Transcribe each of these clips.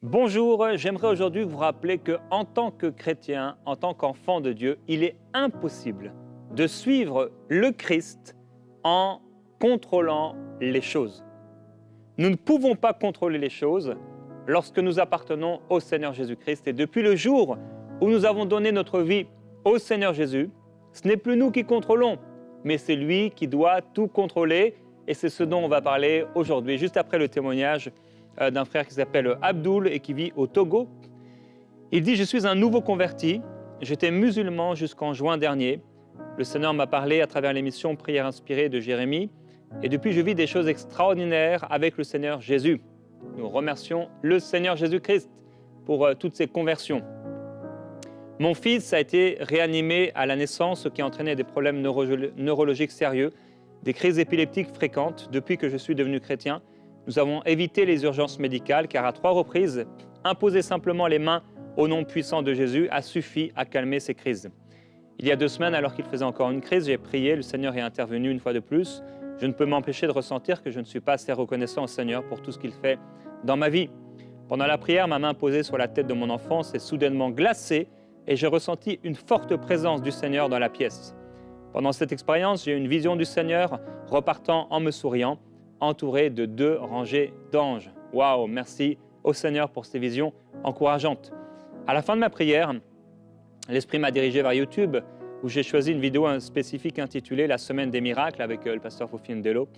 Bonjour, j'aimerais aujourd'hui vous rappeler qu'en tant que chrétien, en tant qu'enfant de Dieu, il est impossible de suivre le Christ en contrôlant les choses. Nous ne pouvons pas contrôler les choses lorsque nous appartenons au Seigneur Jésus-Christ. Et depuis le jour où nous avons donné notre vie au Seigneur Jésus, ce n'est plus nous qui contrôlons, mais c'est lui qui doit tout contrôler. Et c'est ce dont on va parler aujourd'hui, juste après le témoignage d'un frère qui s'appelle Abdoul et qui vit au Togo. Il dit « Je suis un nouveau converti, j'étais musulman jusqu'en juin dernier. Le Seigneur m'a parlé à travers l'émission Prière inspirée de Jérémie et depuis je vis des choses extraordinaires avec le Seigneur Jésus. » Nous remercions le Seigneur Jésus-Christ pour toutes ces conversions. Mon fils a été réanimé à la naissance, ce qui a entraîné des problèmes neurologiques sérieux, des crises épileptiques fréquentes depuis que je suis devenu chrétien. Nous avons évité les urgences médicales car à 3 reprises, imposer simplement les mains au nom puissant de Jésus a suffi à calmer ces crises. Il y a 2 semaines, alors qu'il faisait encore une crise, j'ai prié, le Seigneur est intervenu une fois de plus. Je ne peux m'empêcher de ressentir que je ne suis pas assez reconnaissant au Seigneur pour tout ce qu'il fait dans ma vie. Pendant la prière, ma main posée sur la tête de mon enfant s'est soudainement glacée et j'ai ressenti une forte présence du Seigneur dans la pièce. Pendant cette expérience, j'ai eu une vision du Seigneur repartant en me souriant, entouré de 2 rangées d'anges. Waouh, merci au Seigneur pour ces visions encourageantes. À la fin de ma prière, l'Esprit m'a dirigé vers YouTube où j'ai choisi une vidéo spécifique intitulée « La semaine des miracles » avec le pasteur Fofi Ndelo.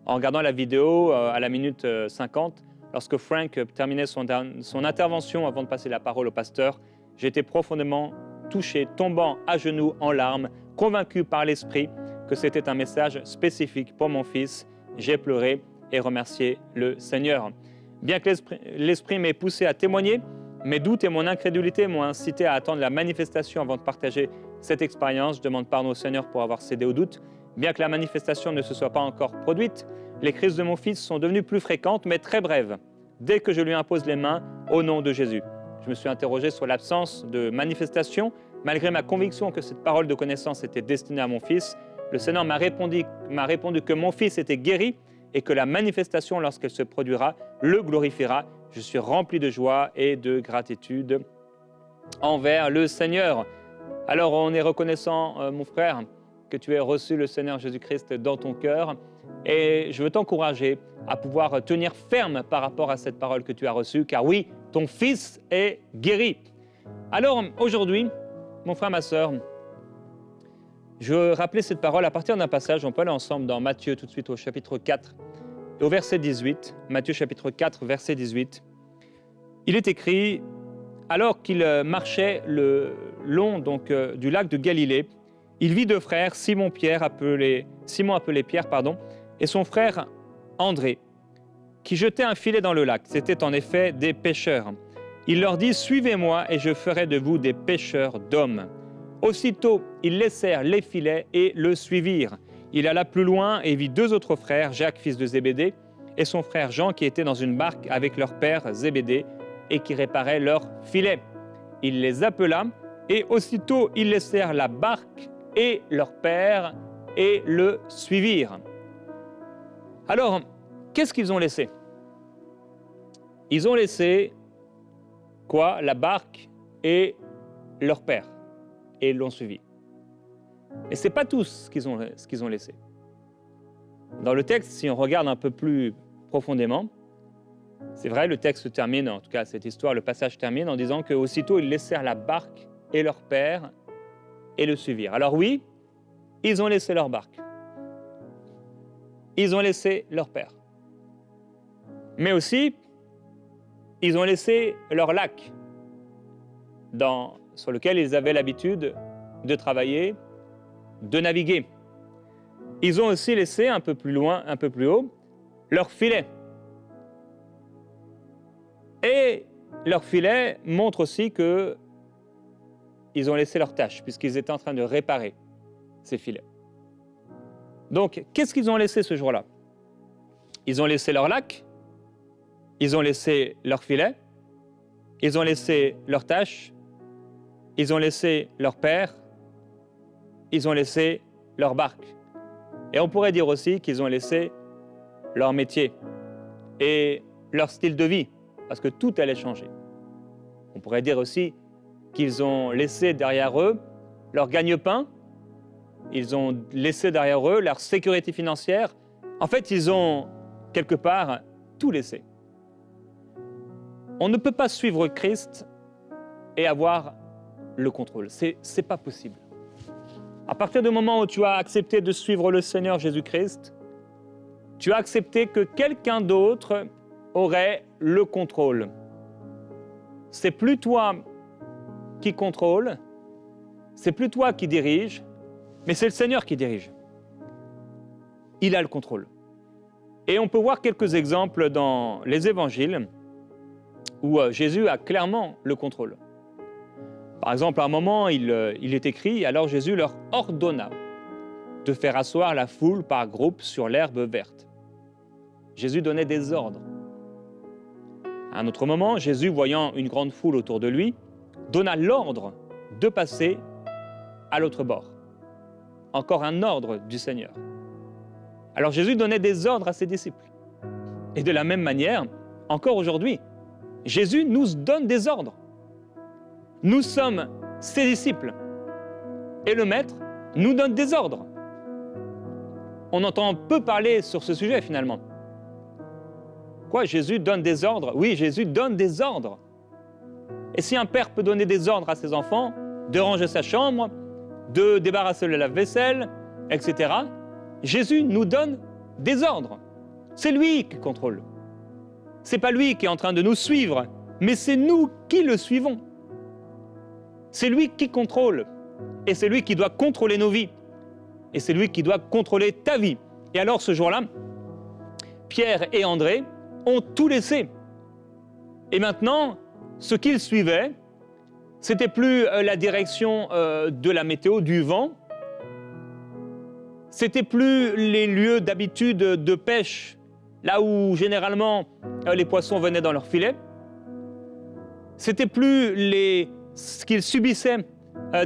En regardant la vidéo à la minute 50, lorsque Frank terminait son intervention avant de passer la parole au pasteur, j'ai été profondément touché, tombant à genoux en larmes, convaincu par l'Esprit que c'était un message spécifique pour mon fils. J'ai pleuré et remercié le Seigneur. Bien que l'Esprit m'ait poussé à témoigner, mes doutes et mon incrédulité m'ont incité à attendre la manifestation avant de partager cette expérience. Je demande pardon au Seigneur pour avoir cédé aux doutes. Bien que la manifestation ne se soit pas encore produite, les crises de mon fils sont devenues plus fréquentes, mais très brèves, dès que je lui impose les mains au nom de Jésus. Je me suis interrogé sur l'absence de manifestation, malgré ma conviction que cette parole de connaissance était destinée à mon fils. Le Seigneur m'a répondu que mon fils était guéri et que la manifestation, lorsqu'elle se produira, le glorifiera. Je suis rempli de joie et de gratitude envers le Seigneur. Alors on est reconnaissant, mon frère, que tu aies reçu le Seigneur Jésus-Christ dans ton cœur. Et je veux t'encourager à pouvoir tenir ferme par rapport à cette parole que tu as reçue, car oui, ton fils est guéri. Alors aujourd'hui, mon frère, ma sœur, je veux rappeler cette parole à partir d'un passage, on peut aller ensemble dans Matthieu tout de suite au chapitre 4, au verset 18. Matthieu chapitre 4, verset 18. Il est écrit, alors qu'il marchait le long du lac de Galilée, il vit 2 frères, Simon appelé Pierre, et son frère André, qui jetaient un filet dans le lac. C'étaient en effet des pêcheurs. Il leur dit, « Suivez-moi et je ferai de vous des pêcheurs d'hommes. » Aussitôt, ils laissèrent les filets et le suivirent. Il alla plus loin et vit 2 autres frères, Jacques, fils de Zébédée, et son frère Jean, qui étaient dans une barque avec leur père Zébédée et qui réparaient leurs filets. Il les appela et aussitôt, ils laissèrent la barque et leur père et le suivirent. Alors, qu'est-ce qu'ils ont laissé? Ils ont laissé quoi? La barque et leur père. Et ils l'ont suivi. Et ce n'est pas tous ce qu'ils ont laissé. Dans le texte, si on regarde un peu plus profondément, c'est vrai, le texte termine, en tout cas cette histoire, le passage termine en disant qu'aussitôt ils laissèrent la barque et leur père et le suivirent. Alors oui, ils ont laissé leur barque. Ils ont laissé leur père. Mais aussi, ils ont laissé leur lac sur lequel ils avaient l'habitude de travailler, de naviguer. Ils ont aussi laissé un peu plus loin, un peu plus haut, leur filet. Et leur filet montre aussi qu'ils ont laissé leur tâche, puisqu'ils étaient en train de réparer ces filets. Donc, qu'est-ce qu'ils ont laissé ce jour-là? Ils ont laissé leur lac, ils ont laissé leur filet, ils ont laissé leur tâche, ils ont laissé leur père, ils ont laissé leur barque. Et on pourrait dire aussi qu'ils ont laissé leur métier et leur style de vie. parce que tout allait changer. On pourrait dire aussi qu'ils ont laissé derrière eux leur gagne-pain, ils ont laissé derrière eux leur sécurité financière. En fait, ils ont quelque part tout laissé. On ne peut pas suivre Christ et avoir le contrôle. C'est pas possible. À partir du moment où tu as accepté de suivre le Seigneur Jésus-Christ, tu as accepté que quelqu'un d'autre aurait le contrôle. C'est plus toi qui contrôle, c'est plus toi qui dirige, mais c'est le Seigneur qui dirige. Il a le contrôle. Et on peut voir quelques exemples dans les évangiles où Jésus a clairement le contrôle. Par exemple, à un moment, il est écrit « Alors Jésus leur ordonna de faire asseoir la foule par groupes sur l'herbe verte. » Jésus donnait des ordres. À un autre moment, Jésus, voyant une grande foule autour de lui, donna l'ordre de passer à l'autre bord. Encore un ordre du Seigneur. Alors Jésus donnait des ordres à ses disciples. Et de la même manière, encore aujourd'hui, Jésus nous donne des ordres. Nous sommes ses disciples. Et le Maître nous donne des ordres. On entend peu parler sur ce sujet finalement. Quoi, Jésus donne des ordres? Oui, Jésus donne des ordres. Et si un père peut donner des ordres à ses enfants, de ranger sa chambre, de débarrasser le lave-vaisselle, etc., Jésus nous donne des ordres. C'est lui qui contrôle. C'est pas lui qui est en train de nous suivre, mais c'est nous qui le suivons. C'est lui qui contrôle. Et c'est lui qui doit contrôler nos vies. Et c'est lui qui doit contrôler ta vie. Et alors ce jour-là, Pierre et André ont tout laissé. Et maintenant, ce qu'ils suivaient, c'était plus la direction de la météo, du vent. C'était plus les lieux d'habitude de pêche, là où généralement les poissons venaient dans leurs filets. C'était plus ce qu'ils subissaient,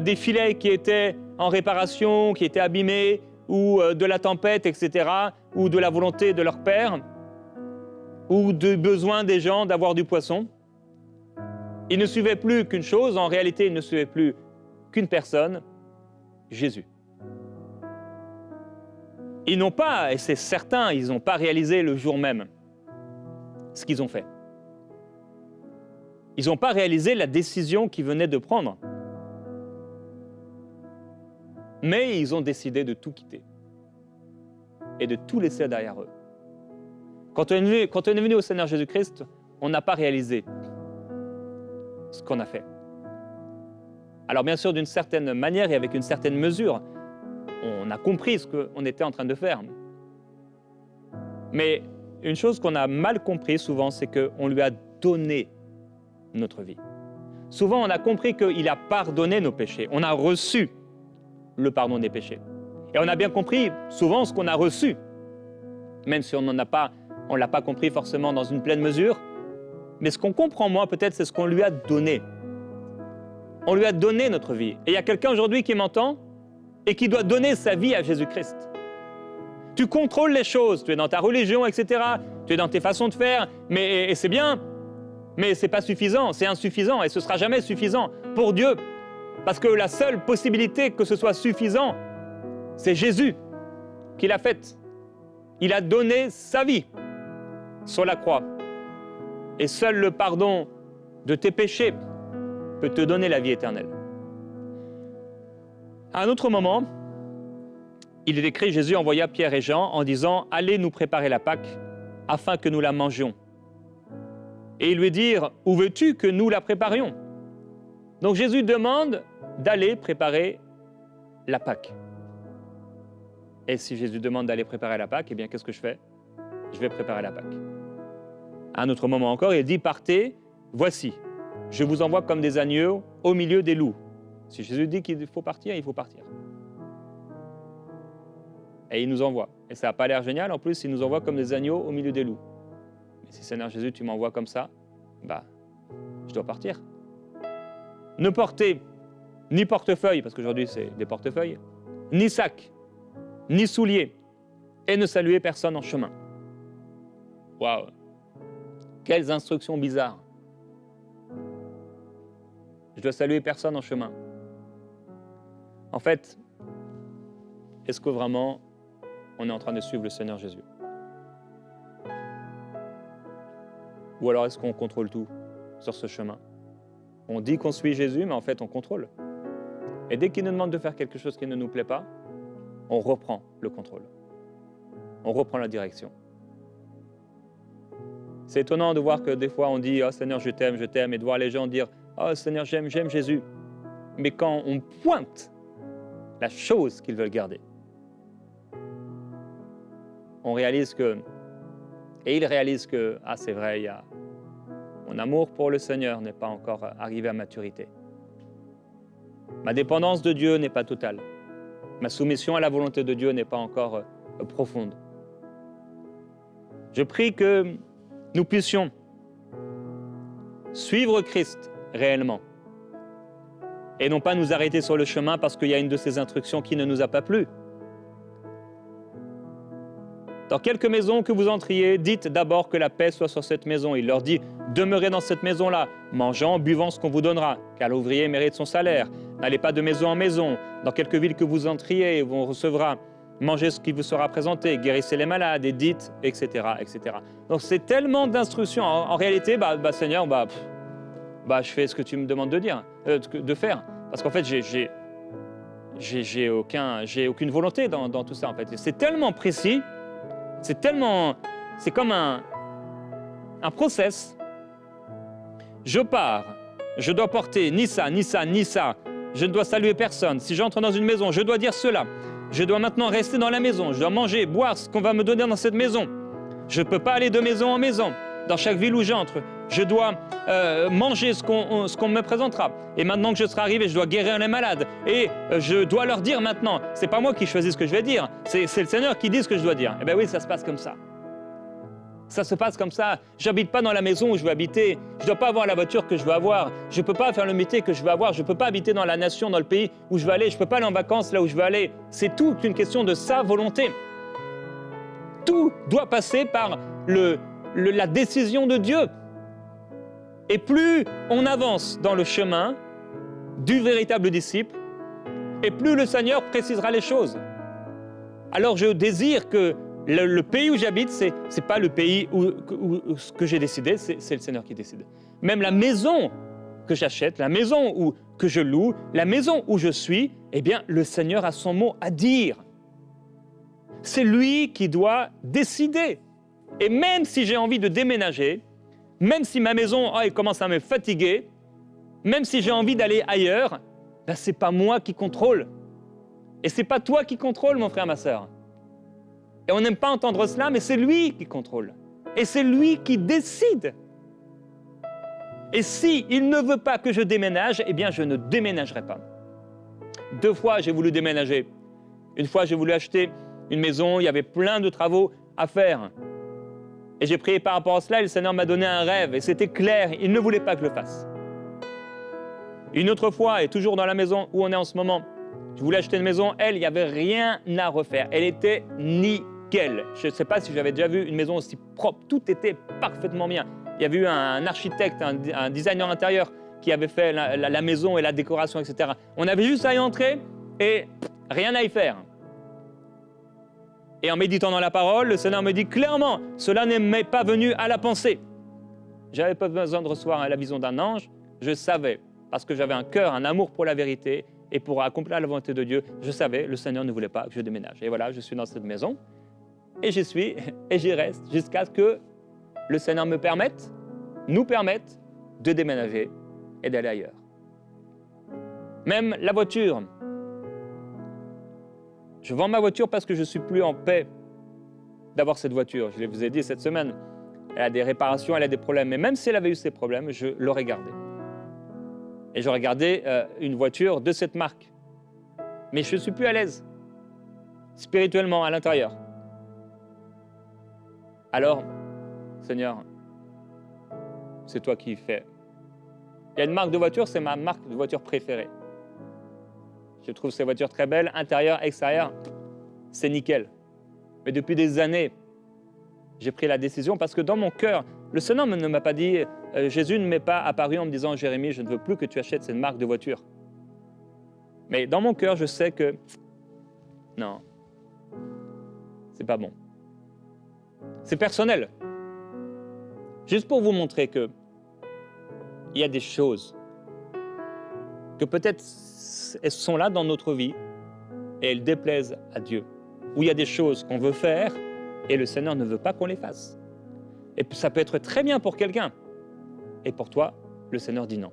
des filets qui étaient en réparation, qui étaient abîmés, ou de la tempête, etc., ou de la volonté de leur père, ou du besoin des gens d'avoir du poisson. Ils ne suivaient plus qu'une chose, en réalité, ils ne suivaient plus qu'une personne, Jésus. Ils n'ont pas, et c'est certain, ils n'ont pas réalisé le jour même ce qu'ils ont fait. Ils n'ont pas réalisé la décision qu'ils venaient de prendre. Mais ils ont décidé de tout quitter et de tout laisser derrière eux. Quand on est venu au Seigneur Jésus-Christ, on n'a pas réalisé ce qu'on a fait. Alors bien sûr, d'une certaine manière et avec une certaine mesure, on a compris ce qu'on était en train de faire. Mais une chose qu'on a mal compris souvent, c'est qu'on lui a donné notre vie. Souvent, on a compris qu'il a pardonné nos péchés. On a reçu le pardon des péchés. Et on a bien compris souvent ce qu'on a reçu, même si on ne l'a pas compris forcément dans une pleine mesure. Mais ce qu'on comprend moins peut-être, c'est ce qu'on lui a donné. On lui a donné notre vie. Et il y a quelqu'un aujourd'hui qui m'entend et qui doit donner sa vie à Jésus-Christ. Tu contrôles les choses, tu es dans ta religion, etc. Tu es dans tes façons de faire, et c'est bien, mais ce n'est pas suffisant, c'est insuffisant et ce ne sera jamais suffisant pour Dieu. Parce que la seule possibilité que ce soit suffisant, c'est Jésus qui l'a faite. Il a donné sa vie sur la croix. Et seul le pardon de tes péchés peut te donner la vie éternelle. À un autre moment, il est écrit, Jésus envoya Pierre et Jean en disant « Allez nous préparer la Pâque, afin que nous la mangions. » Et ils lui dirent « Où veux-tu que nous la préparions ?» Donc Jésus demande d'aller préparer la Pâque. Et si Jésus demande d'aller préparer la Pâque, eh bien qu'est-ce que je fais? Je vais préparer la Pâque. À un autre moment encore, il dit « Partez, voici, je vous envoie comme des agneaux au milieu des loups. » Si Jésus dit qu'il faut partir, il faut partir. Et il nous envoie. Et ça n'a pas l'air génial, en plus, il nous envoie comme des agneaux au milieu des loups. Mais si Seigneur Jésus, tu m'envoies comme ça, je dois partir. Ne portez ni portefeuille, parce qu'aujourd'hui c'est des portefeuilles, ni sac, ni souliers, et ne saluez personne en chemin. Waouh! Quelles instructions bizarres. Je dois saluer personne en chemin. En fait, est-ce que vraiment on est en train de suivre le Seigneur Jésus? Ou alors est-ce qu'on contrôle tout sur ce chemin? On dit qu'on suit Jésus, mais en fait on contrôle. Et dès qu'il nous demande de faire quelque chose qui ne nous plaît pas, on reprend le contrôle. On reprend la direction. C'est étonnant de voir que des fois on dit « Oh Seigneur, je t'aime », et de voir les gens dire « Oh Seigneur, j'aime Jésus ». Mais quand on pointe la chose qu'ils veulent garder, on réalise que, et ils réalisent que, ah c'est vrai, mon amour pour le Seigneur n'est pas encore arrivé à maturité. Ma dépendance de Dieu n'est pas totale. Ma soumission à la volonté de Dieu n'est pas encore profonde. Je prie que nous puissions suivre Christ réellement et non pas nous arrêter sur le chemin parce qu'il y a une de ses instructions qui ne nous a pas plu. Dans quelque maison que vous entriez, dites d'abord que la paix soit sur cette maison. Il leur dit, demeurez dans cette maison-là, mangeant, buvant ce qu'on vous donnera, car l'ouvrier mérite son salaire. N'allez pas de maison en maison. Dans quelque ville que vous entriez, on recevra. Mangez ce qui vous sera présenté, guérissez les malades, et dites, etc., etc. Donc c'est tellement d'instructions. En réalité, Seigneur, je fais ce que tu me demandes de dire, de faire. Parce qu'en fait, j'ai aucune volonté dans tout ça. En fait, c'est tellement précis. C'est comme un process. Je pars, je dois porter ni ça, ni ça, ni ça. Je ne dois saluer personne. Si j'entre dans une maison, je dois dire cela. Je dois maintenant rester dans la maison. Je dois manger, boire ce qu'on va me donner dans cette maison. Je ne peux pas aller de maison en maison. Dans chaque ville où j'entre, je dois manger ce qu'on me présentera. Et maintenant que je serai arrivé, je dois guérir les malades. Et je dois leur dire maintenant, ce n'est pas moi qui choisis ce que je vais dire, c'est le Seigneur qui dit ce que je dois dire. Eh bien oui, ça se passe comme ça. Ça se passe comme ça. Je n'habite pas dans la maison où je veux habiter. Je ne dois pas avoir la voiture que je veux avoir. Je ne peux pas faire le métier que je veux avoir. Je ne peux pas habiter dans la nation, dans le pays où je veux aller. Je ne peux pas aller en vacances là où je veux aller. C'est toute une question de sa volonté. Tout doit passer par la décision de Dieu. Et plus on avance dans le chemin du véritable disciple, et plus le Seigneur précisera les choses. Alors je désire que le pays où j'habite, c'est pas le pays où ce que j'ai décidé, c'est le Seigneur qui décide. Même la maison que j'achète, la maison que je loue, la maison où je suis, eh bien le Seigneur a son mot à dire. C'est lui qui doit décider. Et même si j'ai envie de déménager, même si ma maison elle commence à me fatiguer, même si j'ai envie d'aller ailleurs, ce n'est pas moi qui contrôle. Et ce n'est pas toi qui contrôle, mon frère, ma sœur. Et on n'aime pas entendre cela, mais c'est lui qui contrôle. Et c'est lui qui décide. Et s'il ne veut pas que je déménage, eh bien je ne déménagerai pas. 2 fois, j'ai voulu déménager. Une fois, j'ai voulu acheter une maison, il y avait plein de travaux à faire. Et j'ai prié par rapport à cela, et le Seigneur m'a donné un rêve, et c'était clair, il ne voulait pas que je le fasse. Une autre fois, et toujours dans la maison où on est en ce moment, je voulais acheter une maison, il n'y avait rien à refaire. Elle était nickel. Je ne sais pas si j'avais déjà vu une maison aussi propre, tout était parfaitement bien. Il y avait eu un architecte, un designer intérieur qui avait fait la maison et la décoration, etc. On avait juste à y entrer et rien à y faire. Et en méditant dans la parole, le Seigneur me dit clairement, cela ne m'est pas venu à la pensée. Je n'avais pas besoin de recevoir la vision d'un ange, je savais, parce que j'avais un cœur, un amour pour la vérité et pour accomplir la volonté de Dieu, je savais, le Seigneur ne voulait pas que je déménage. Et voilà, je suis dans cette maison, et j'y suis, et j'y reste, jusqu'à ce que le Seigneur nous permette de déménager et d'aller ailleurs. Même la voiture. Je vends ma voiture parce que je ne suis plus en paix d'avoir cette voiture. Je vous ai dit cette semaine, elle a des réparations, elle a des problèmes. Mais même si elle avait eu ces problèmes, je l'aurais gardée. Et j'aurais gardé une voiture de cette marque. Mais je ne suis plus à l'aise, spirituellement, à l'intérieur. Alors, Seigneur, c'est toi qui fais. Il y a une marque de voiture, c'est ma marque de voiture préférée. Je trouve ces voitures très belles, intérieur, extérieur, c'est nickel. Mais depuis des années, j'ai pris la décision parce que dans mon cœur, Le Seigneur ne m'a pas dit, Jésus ne m'est pas apparu en me disant, Jérémie, je ne veux plus que tu achètes cette marque de voiture. Mais dans mon cœur, je sais que, non, c'est pas bon. C'est personnel. Juste pour vous montrer que il y a des choses que peut-être elles sont là dans notre vie et elles déplaisent à Dieu. Ou il y a des choses qu'on veut faire et le Seigneur ne veut pas qu'on les fasse. Et ça peut être très bien pour quelqu'un. Et pour toi, le Seigneur dit non.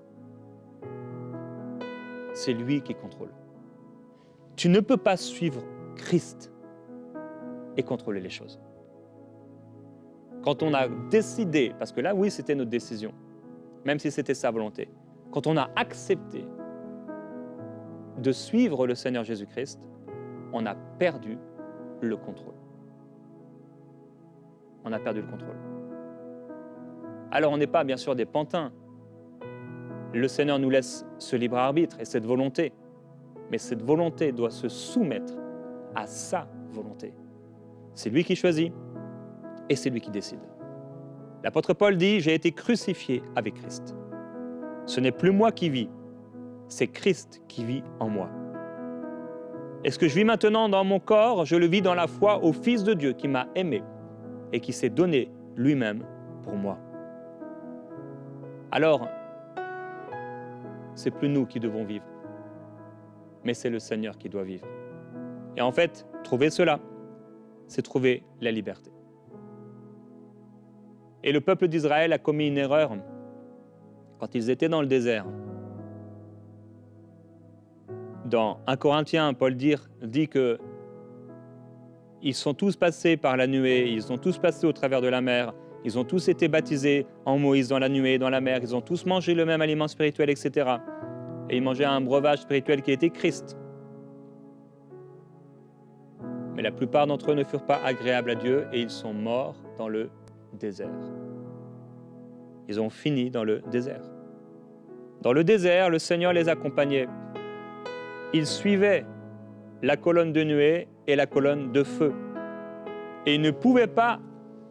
C'est lui qui contrôle. Tu ne peux pas suivre Christ et contrôler les choses. Quand on a décidé, parce que là, oui, c'était notre décision, même si c'était sa volonté, quand on a accepté de suivre le Seigneur Jésus-Christ, on a perdu le contrôle. On a perdu le contrôle. Alors, on n'est pas, bien sûr, des pantins. Le Seigneur nous laisse ce libre arbitre et cette volonté. Mais cette volonté doit se soumettre à sa volonté. C'est lui qui choisit et c'est lui qui décide. L'apôtre Paul dit « J'ai été crucifié avec Christ. Ce n'est plus moi qui vis, c'est Christ qui vit en moi. Et ce que je vis maintenant dans mon corps, je le vis dans la foi au Fils de Dieu qui m'a aimé et qui s'est donné lui-même pour moi. » Alors, c'est plus nous qui devons vivre, mais c'est le Seigneur qui doit vivre. Et en fait, trouver cela, c'est trouver la liberté. Et le peuple d'Israël a commis une erreur quand ils étaient dans le désert. Dans 1 Corinthiens, Paul dit que ils sont tous passés par la nuée, ils sont tous passés au travers de la mer, ils ont tous été baptisés en Moïse dans la nuée, dans la mer, ils ont tous mangé le même aliment spirituel, etc. Et ils mangeaient un breuvage spirituel qui était Christ. Mais la plupart d'entre eux ne furent pas agréables à Dieu et ils sont morts dans le désert. Ils ont fini dans le désert. Dans le désert, le Seigneur les accompagnait. Ils suivaient la colonne de nuée et la colonne de feu. Et ils ne pouvaient pas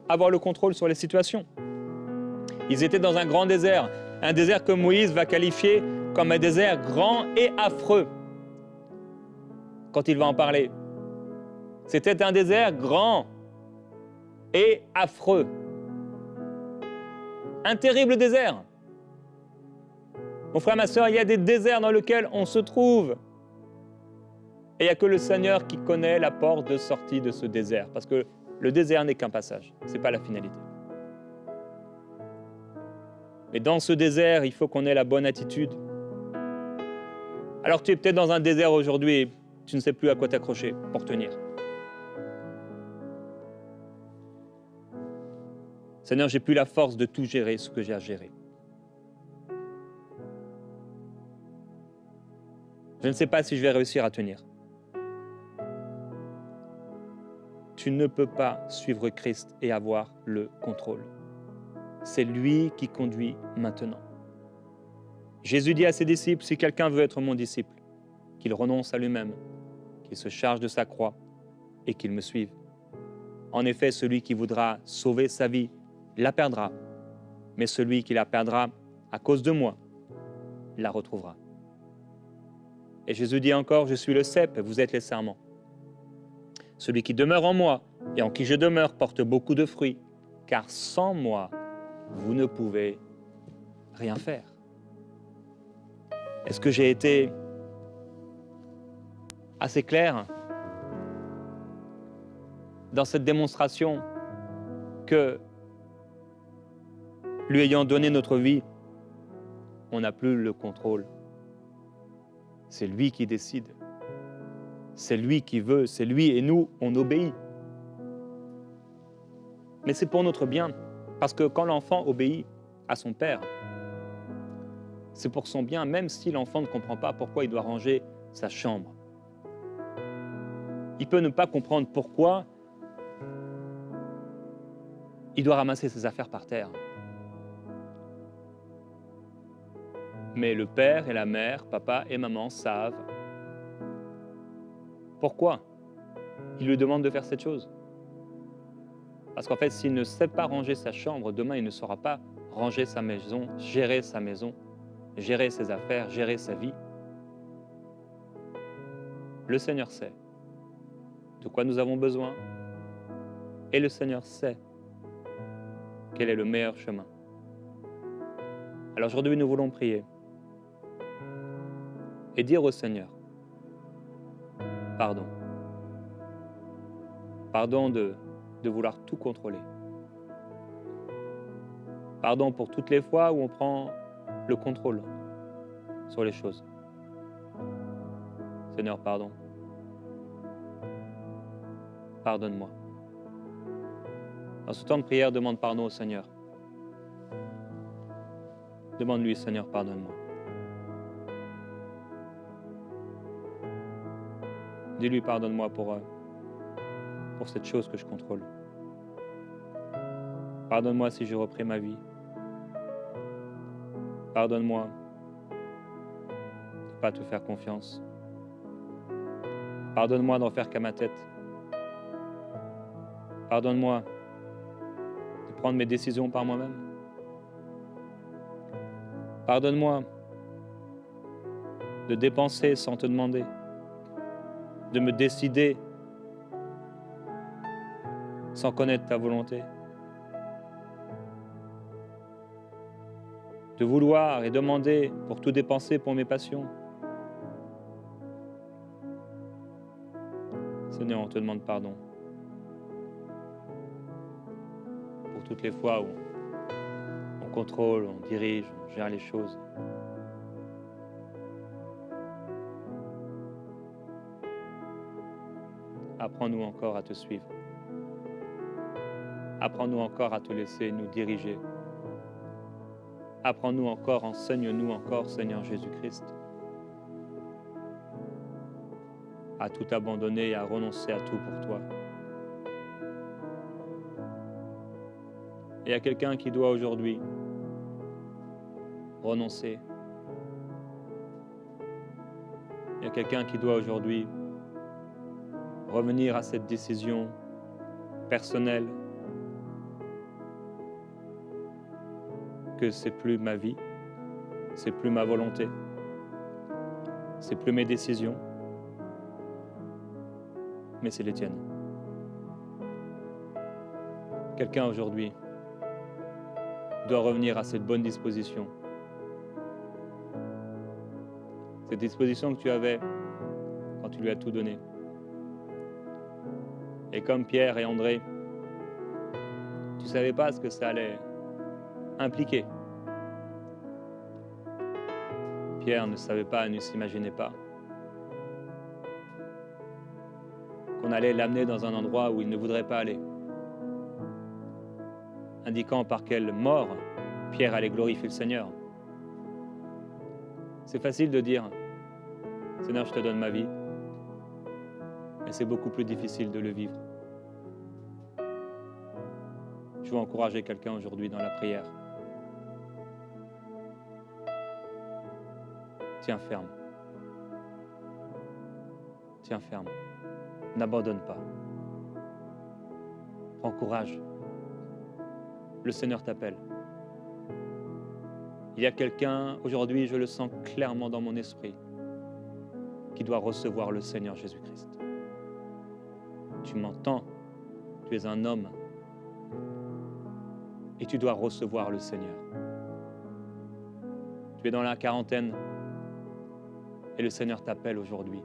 avoir le contrôle sur les situations. Ils étaient dans un grand désert, un désert que Moïse va qualifier comme un désert grand et affreux, quand il va en parler. C'était un désert grand et affreux. Un terrible désert. Mon frère, ma sœur, il y a des déserts dans lesquels on se trouve. Et il n'y a que le Seigneur qui connaît la porte de sortie de ce désert. Parce que le désert n'est qu'un passage, ce n'est pas la finalité. Mais dans ce désert, il faut qu'on ait la bonne attitude. Alors tu es peut-être dans un désert aujourd'hui et tu ne sais plus à quoi t'accrocher pour tenir. Seigneur, j'ai plus la force de tout gérer ce que j'ai à gérer. Je ne sais pas si je vais réussir à tenir. Tu ne peux pas suivre Christ et avoir le contrôle. C'est lui qui conduit maintenant. Jésus dit à ses disciples, si quelqu'un veut être mon disciple, qu'il renonce à lui-même, qu'il se charge de sa croix et qu'il me suive. En effet, celui qui voudra sauver sa vie la perdra, mais celui qui la perdra à cause de moi la retrouvera. Et Jésus dit encore, je suis le cep, vous êtes les sarments. Celui qui demeure en moi et en qui je demeure porte beaucoup de fruits, car sans moi, vous ne pouvez rien faire. Est-ce que j'ai été assez clair dans cette démonstration que, lui ayant donné notre vie, on n'a plus le contrôle. C'est lui qui décide. C'est lui qui veut, c'est lui et nous, on obéit. Mais c'est pour notre bien, parce que quand l'enfant obéit à son père, c'est pour son bien, même si l'enfant ne comprend pas pourquoi il doit ranger sa chambre. Il peut ne pas comprendre pourquoi il doit ramasser ses affaires par terre. Mais le père et la mère, papa et maman savent pourquoi il lui demande de faire cette chose. Parce qu'en fait, s'il ne sait pas ranger sa chambre, demain, il ne saura pas ranger sa maison, gérer ses affaires, gérer sa vie. Le Seigneur sait de quoi nous avons besoin et le Seigneur sait quel est le meilleur chemin. Alors aujourd'hui, nous voulons prier et dire au Seigneur, pardon. Pardon de vouloir tout contrôler. Pardon pour toutes les fois où on prend le contrôle sur les choses. Seigneur, pardon. Pardonne-moi. Dans ce temps de prière, demande pardon au Seigneur. Demande-lui, Seigneur, pardonne-moi. Dis-lui, pardonne-moi pour cette chose que je contrôle. Pardonne-moi si j'ai repris ma vie. Pardonne-moi de ne pas te faire confiance. Pardonne-moi d'en faire qu'à ma tête. Pardonne-moi de prendre mes décisions par moi-même. Pardonne-moi de dépenser sans te demander, de me décider sans connaître ta volonté, de vouloir et demander pour tout dépenser pour mes passions. Seigneur, on te demande pardon pour toutes les fois où on contrôle, on dirige, on gère les choses. Apprends-nous encore à te suivre. Apprends-nous encore à te laisser nous diriger. Apprends-nous encore, enseigne-nous encore, Seigneur Jésus-Christ, à tout abandonner et à renoncer à tout pour toi. Il y a quelqu'un qui doit aujourd'hui renoncer. Il y a quelqu'un qui doit aujourd'hui revenir à cette décision personnelle que c'est plus ma vie, c'est plus ma volonté, c'est plus mes décisions, mais c'est les tiennes. Quelqu'un aujourd'hui doit revenir à cette bonne disposition. Cette disposition que tu avais quand tu lui as tout donné. Et comme Pierre et André, tu ne savais pas ce que ça allait impliqué. Pierre ne savait pas, ne s'imaginait pas qu'on allait l'amener dans un endroit où il ne voudrait pas aller, indiquant par quelle mort Pierre allait glorifier le Seigneur. C'est facile de dire, Seigneur, je te donne ma vie, mais c'est beaucoup plus difficile de le vivre. Je veux encourager quelqu'un aujourd'hui dans la prière. Tiens ferme. Tiens ferme. N'abandonne pas. Prends courage. Le Seigneur t'appelle. Il y a quelqu'un, aujourd'hui, je le sens clairement dans mon esprit, qui doit recevoir le Seigneur Jésus-Christ. Tu m'entends? Tu es un homme. Et tu dois recevoir le Seigneur. Tu es dans la quarantaine. Et le Seigneur t'appelle aujourd'hui.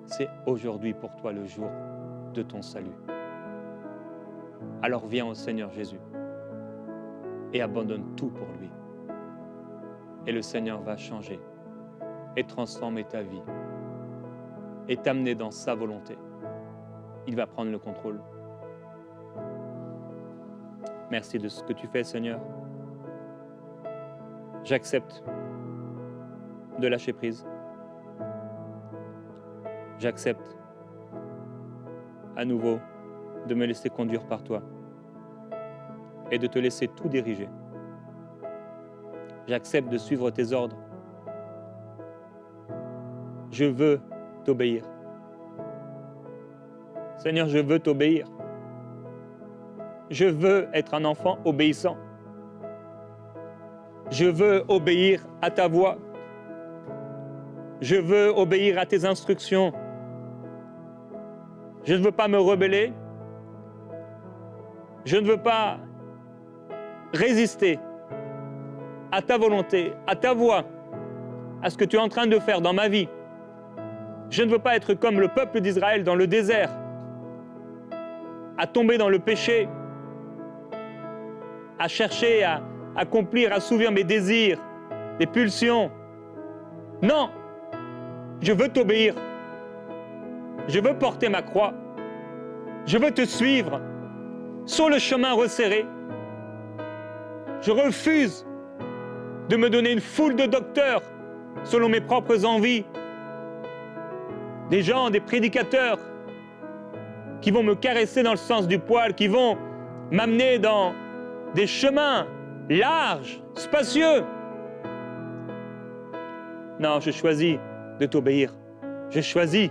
C'est aujourd'hui pour toi le jour de ton salut. Alors viens au Seigneur Jésus et abandonne tout pour lui. Et le Seigneur va changer et transformer ta vie et t'amener dans sa volonté. Il va prendre le contrôle. Merci de ce que tu fais, Seigneur. J'accepte de lâcher prise. J'accepte à nouveau de me laisser conduire par toi et de te laisser tout diriger. J'accepte de suivre tes ordres. Je veux t'obéir. Seigneur, je veux t'obéir. Je veux être un enfant obéissant. Je veux obéir à ta voix. Je veux obéir à tes instructions. Je ne veux pas me rebeller. Je ne veux pas résister à ta volonté, à ta voix, à ce que tu es en train de faire dans ma vie. Je ne veux pas être comme le peuple d'Israël dans le désert, à tomber dans le péché, à chercher à accomplir, à assouvir mes désirs, mes pulsions. Non, je veux t'obéir. Je veux porter ma croix. Je veux te suivre sur le chemin resserré. Je refuse de me donner une foule de docteurs selon mes propres envies. Des gens, des prédicateurs qui vont me caresser dans le sens du poil, qui vont m'amener dans des chemins larges, spacieux. Non, je choisis de t'obéir. Je choisis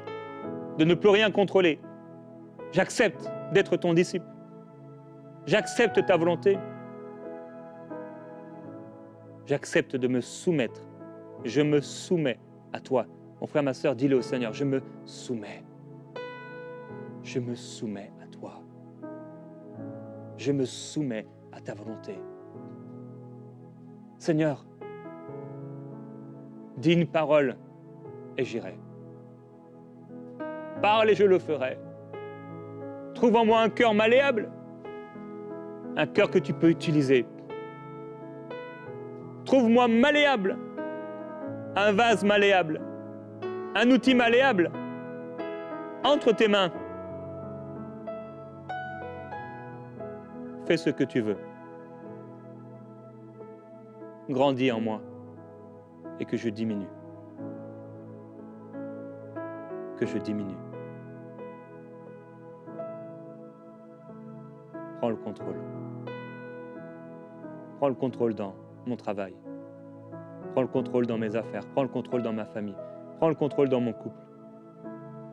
de ne plus rien contrôler. J'accepte d'être ton disciple. J'accepte ta volonté. J'accepte de me soumettre. Je me soumets à toi. Mon frère, ma sœur, dis-le au Seigneur, je me soumets. Je me soumets à toi. Je me soumets à ta volonté. Seigneur, dis une parole et j'irai. Parle et je le ferai. Trouve en moi un cœur malléable, un cœur que tu peux utiliser. Trouve-moi malléable, un vase malléable, un outil malléable entre tes mains. Fais ce que tu veux. Grandis en moi et que je diminue. Que je diminue. Prends le contrôle. Prends le contrôle dans mon travail. Prends le contrôle dans mes affaires. Prends le contrôle dans ma famille. Prends le contrôle dans mon couple.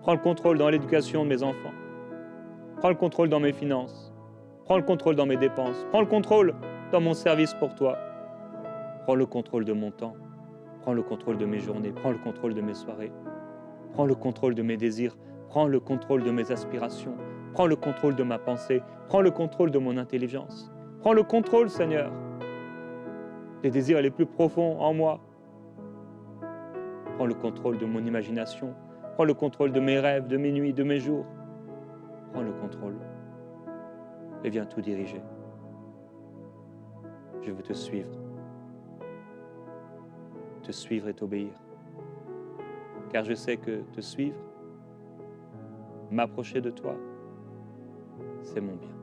Prends le contrôle dans l'éducation de mes enfants. Prends le contrôle dans mes finances. Prends le contrôle dans mes dépenses. Prends le contrôle dans mon service pour toi. Prends le contrôle de mon temps. Prends le contrôle de mes journées. Prends le contrôle de mes soirées. Prends le contrôle de mes désirs. Prends le contrôle de mes aspirations. Prends le contrôle de ma pensée. Prends le contrôle de mon intelligence. Prends le contrôle, Seigneur, des désirs les plus profonds en moi. Prends le contrôle de mon imagination. Prends le contrôle de mes rêves, de mes nuits, de mes jours. Prends le contrôle et viens tout diriger. Je veux te suivre et t'obéir. Car je sais que te suivre, m'approcher de toi, c'est mon bien.